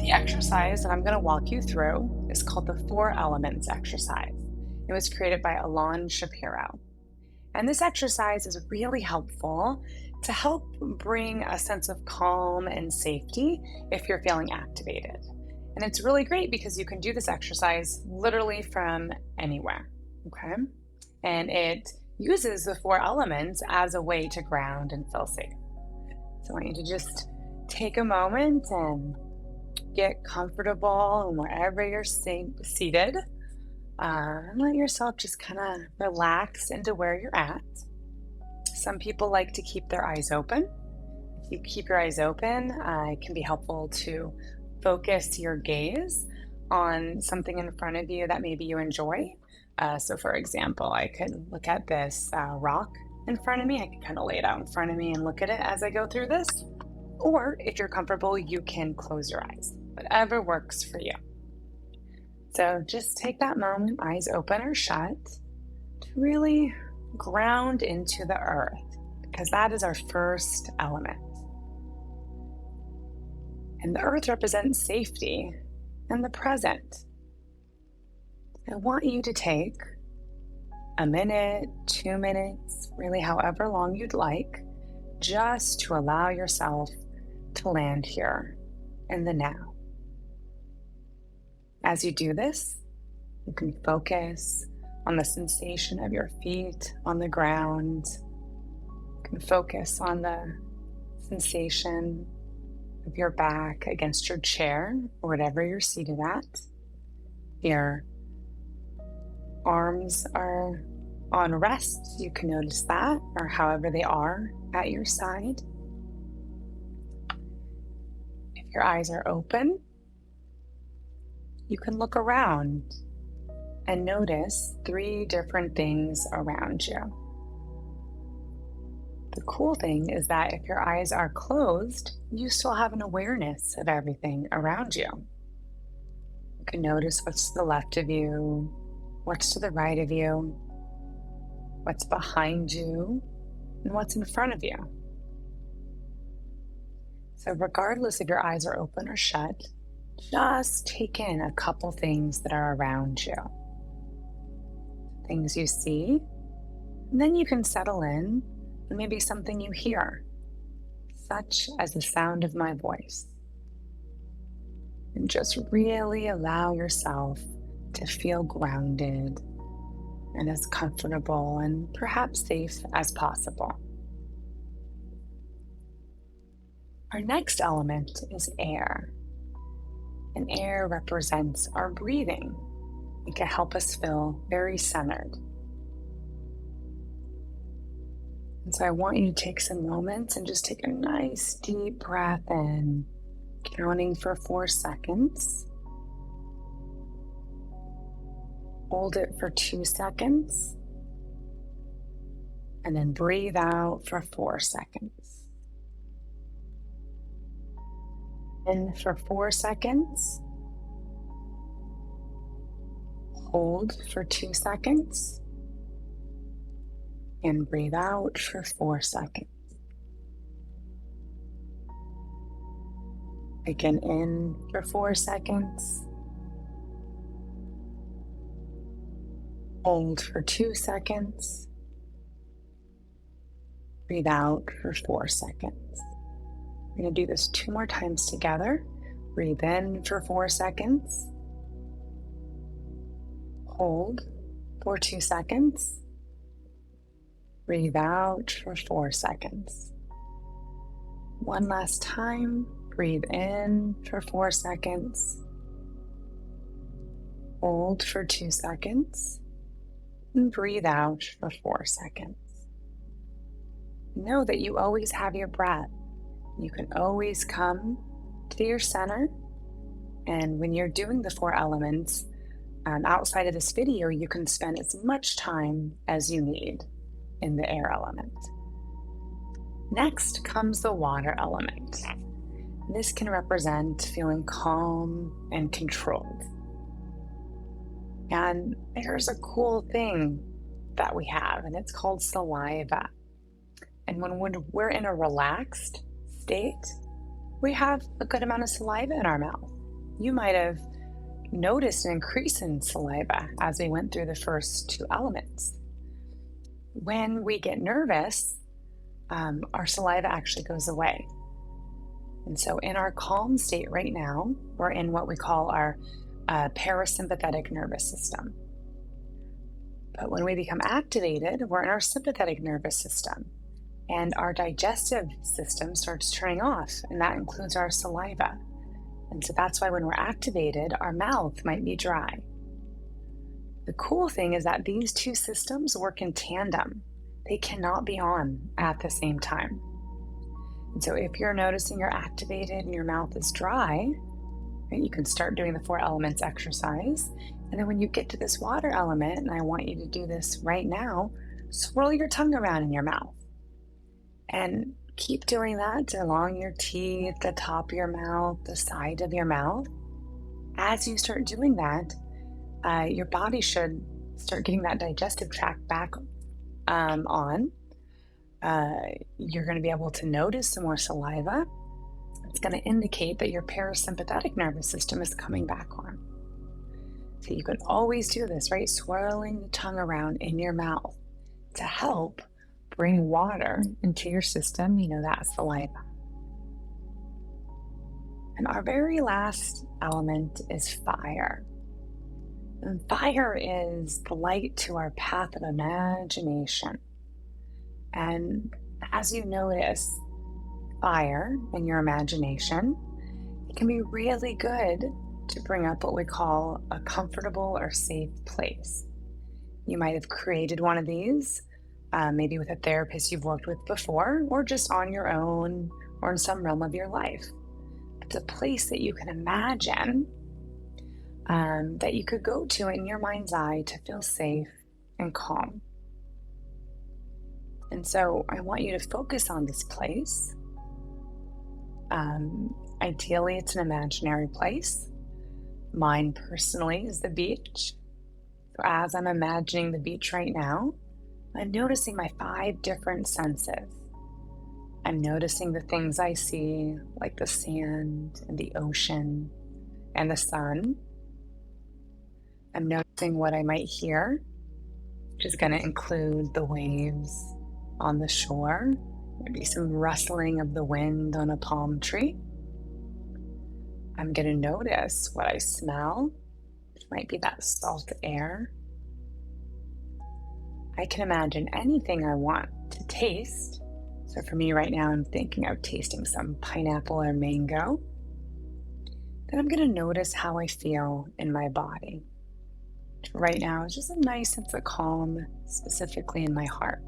The exercise that I'm going to walk you through is called the Four Elements exercise. It was created by Elan Shapiro. And this exercise is really helpful to help bring a sense of calm and safety if you're feeling activated. And it's really great because you can do this exercise literally from anywhere, okay? And it uses the four elements as a way to ground and feel safe. So I want you to just take a moment and get comfortable and wherever you're seated. And let yourself just kind of relax into where you're at. Some people like to keep their eyes open. If you keep your eyes open, it can be helpful to focus your gaze on something in front of you that maybe you enjoy. So for example, I could look at this rock in front of me. I could kind of lay it out in front of me and look at it as I go through this. Or if you're comfortable, you can close your eyes, whatever works for you. So just take that moment, eyes open or shut, to really ground into the earth, because that is our first element. And the earth represents safety and the present. I want you to take a minute, 2 minutes, really however long you'd like, just to allow yourself to land here in the now. As you do this, you can focus on the sensation of your feet on the ground. You can focus on the sensation of your back against your chair or whatever you're seated at. Your arms are on rest. You can notice that, or however they are at your side. If your eyes are open, you can look around and notice 3 different things around you. The cool thing is that if your eyes are closed, you still have an awareness of everything around you. You can notice what's to the left of you, what's to the right of you, what's behind you, and what's in front of you. So regardless if your eyes are open or shut, just take in a couple things that are around you. Things you see, and then you can settle in and maybe something you hear, such as the sound of my voice. And just really allow yourself to feel grounded and as comfortable and perhaps safe as possible. Our next element is air. And air represents our breathing. It can help us feel very centered. And so I want you to take some moments and just take a nice deep breath in, counting for 4 seconds. Hold it for 2 seconds. And then breathe out for 4 seconds. In for 4 seconds. Hold for 2 seconds. And breathe out for 4 seconds. Again, in for 4 seconds. Hold for 2 seconds. Breathe out for 4 seconds. We're going to do this 2 more times together. Breathe in for 4 seconds. Hold for 2 seconds. Breathe out for 4 seconds. One last time. Breathe in for 4 seconds. Hold for 2 seconds. And breathe out for 4 seconds. Know that you always have your breath. You can always come to your center. And when you're doing the 4 elements, outside of this video, you can spend as much time as you need in the air element. Next comes the water element. This can represent feeling calm and controlled. And there's a cool thing that we have, and it's called saliva. And when we're in a relaxed state, we have a good amount of saliva in our mouth. you might have noticed an increase in saliva as we went through the first two elements. When we get nervous, our saliva actually goes away. And so in our calm state right now, we're in what we call our parasympathetic nervous system. But when we become activated, we're in our sympathetic nervous system, and our digestive system starts turning off, and that includes our saliva. And so that's why when we're activated, our mouth might be dry. The cool thing is that these two systems work in tandem. They cannot be on at the same time. And so if you're noticing you're activated and your mouth is dry, right, you can start doing the 4 elements exercise. And then when you get to this water element, and I want you to do this right now, swirl your tongue around in your mouth. And keep doing that along your teeth, the top of your mouth, the side of your mouth. As you start doing that, your body should start getting that digestive tract back on. You're going to be able to notice some more saliva. It's going to indicate that your parasympathetic nervous system is coming back on. So you can always do this, right? Swirling the tongue around in your mouth to help bring water into your system, that saliva. And our very last element is fire. And fire is the light to our path of imagination. And as you notice fire in your imagination, it can be really good to bring up what we call a comfortable or safe place. You might have created one of these, maybe with a therapist you've worked with before, or just on your own, or in some realm of your life. It's a place that you can imagine that you could go to in your mind's eye to feel safe and calm. And so I want you to focus on this place. Ideally, it's an imaginary place. Mine personally is the beach. So as I'm imagining the beach right now, I'm noticing my 5 different senses. I'm noticing the things I see, like the sand and the ocean and the sun. I'm noticing what I might hear, which is going to include the waves on the shore, maybe some rustling of the wind on a palm tree. I'm going to notice what I smell, which might be that salt air. I can imagine anything I want to taste. So for me right now, I'm thinking of tasting some pineapple or mango. Then I'm going to notice how I feel in my body. Right now, it's just a nice sense of calm, specifically in my heart.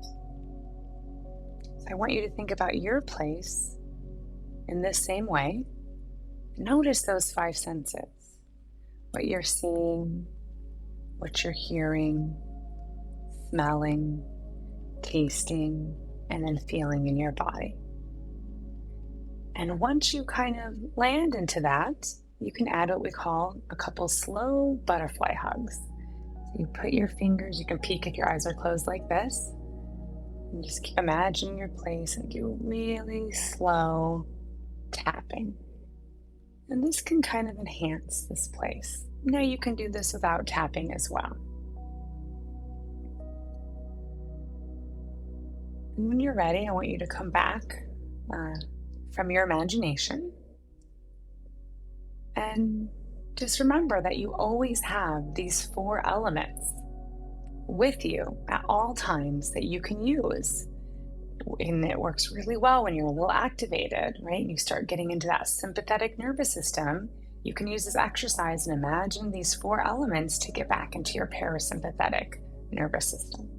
So I want you to think about your place in this same way. Notice those 5 senses, what you're seeing, what you're hearing, smelling, tasting, and then feeling in your body. And once you kind of land into that, you can add what we call a couple slow butterfly hugs. So you put your fingers, you can peek if your eyes are closed like this, and just keep imagining your place and do really slow tapping. And this can kind of enhance this place. Now you can do this without tapping as well. And when you're ready, I want you to come back from your imagination. And just remember that you always have these 4 elements with you at all times that you can use. And it works really well when you're a little activated, right? You start getting into that sympathetic nervous system. You can use this exercise and imagine these 4 elements to get back into your parasympathetic nervous system.